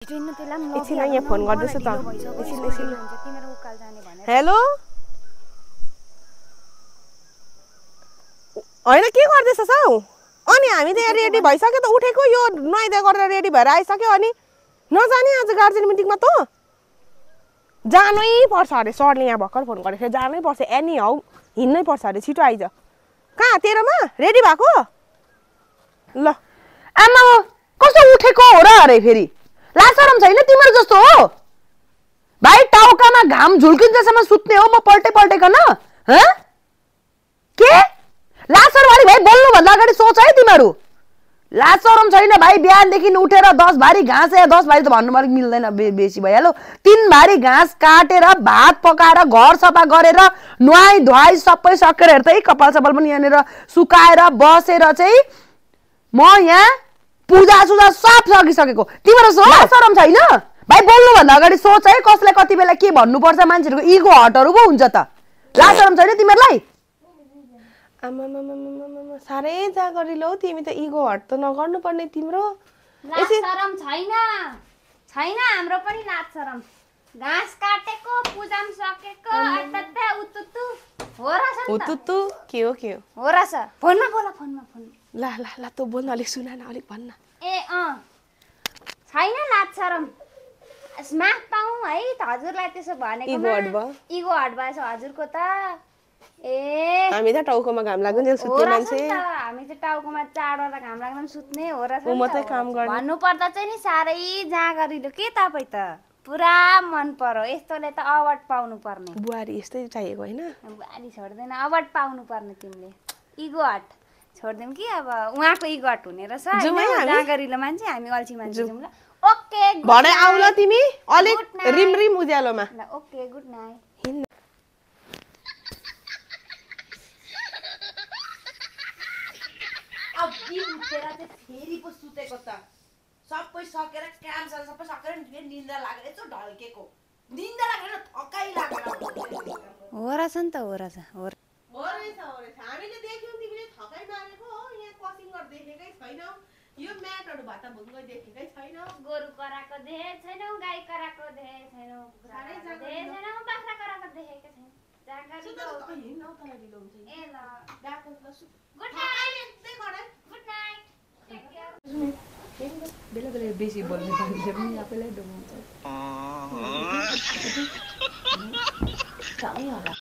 एकछिन यहाँ फोन गर्दैछु त एकछिन हेलो हैन के गर्दैछस् हौ अनि हामी त यहाँ रेडी भइसक्यो त उठेको यो नुहाइदै गरेर रेडी भएर आइसक्यो अनि नजाने आज गार्जियन मिटिङमा त जानै पर्छ अरे सरले यहाँ भर्खर फोन गरेको थियो जानै पर्छ एनी हौ हिँड्नै पर्छ अरे छिटो आइज कहाँ तेरोमा रेडी भएको ल आमा कस्तो उठेको हो र अरे फेरि लासरम छैन तिम्रो जस्तो हो भाइ टाउकामा घाम झुल्किन्जेसम्म सुत्ने हो म पल्टे पल्टेकन ह के लासरवारी भाइ बोल्नु भन्दा अगाडि सोच है तिमीहरु लासरम छैन भाइ बिहानदेखि उठेर 10 भारी घाँस या 10 भारी त भन्नु पनि मिल्दैन बेसी भइहाल्यो 3 भारी घाँस काटेर भात पकाएर घर सफा गरेर नुहाई धुवाई सबै सकेर हेर्दै कपाल सपाल पनि यहाँनेर सुकाएर बसेर चाहिँ म यहाँ पूजा सुजा सब सकिसकेको तिम्रो लासरम छैन भाइ बोल्नु भन्दा अगाडि सोच है कसले कति बेला के भन्नुपर्छ मान्छेहरुको इगो हटहरु पो हुन्छ त लासरम छैन तिमीहरुलाई आमामामामामा सारै जा गरिलो तिमी त इगो हट त नगर्नु पर्ने तिम्रो लाज शरम छैन हाम्रो पनि लाज शरम घाँस काटेको पूजाम सकेको अत्तत्ता उतुतु हो र छ उतुतु के हो हो र छ फोनमा बोला फोनमा ला ला ला त बोल्न अलिक सुना न अलिक भन्न ए छैन लाज शरम स्मार्ट पाऊ है त हजुरलाई त्यसो भनेको इगो हट भएछ हजुरको त ए हामी त टाउकोमा घाम लाग्दैन सुत्ने मान्छे हामी चाहिँ टाउकोमा चाडवटा घाम लाग्दैन सुत्ने हो र म मात्रै काम गर्ने भन्नु पर्दा चाहिँ नि सारै जा गरिलो के तपाई त पुरा मन पर्यो यस्तोले त अवार्ड पाउनु पर्ने बुहारी यस्तै चाहिएको हैन बुहारी छोड्दैन अवार्ड पाउनु पर्ने तिमीले इगो हट छोड्दिम कि अब उहाँको इगो हट हुने रहेछ जा गरिलो मान्छे हामी अल्छी मान्छे जाउँ ल ओके भरे आउ ल तिमी अलिक रिम रिम उज्यालोमा ल ओके गुड नाइट अब के उठेर चाहिँ फेरि पो सुतेको त सबै सकेर काम सबै सकेर फेरि निन्द्रा लागेर यसो ढल्केको निन्द्रा लागेर थकाइ लागेर हो रहेछ नि त हो रहेछ हामीले देख्यौं तिमीले थकाइ मारेको हो यहाँ क्रसिङ गर्दै देखेकै छैन यो म्याटहरु भाटा भुङ्गै देखेकै छैन गोरु कराको देखेकै छैनौ गाई कराको देखेकै छैनौ सारै देखेकै छैनौ बाख्रा कराको देखेकै छैन जानकारी त हिँड्न उतला ढिलो हुन्छ ए ल डाको ल good night good night take care बेला बेला बेसी बोल्ने मान्छे पनि आफैलाई डोमाउँछ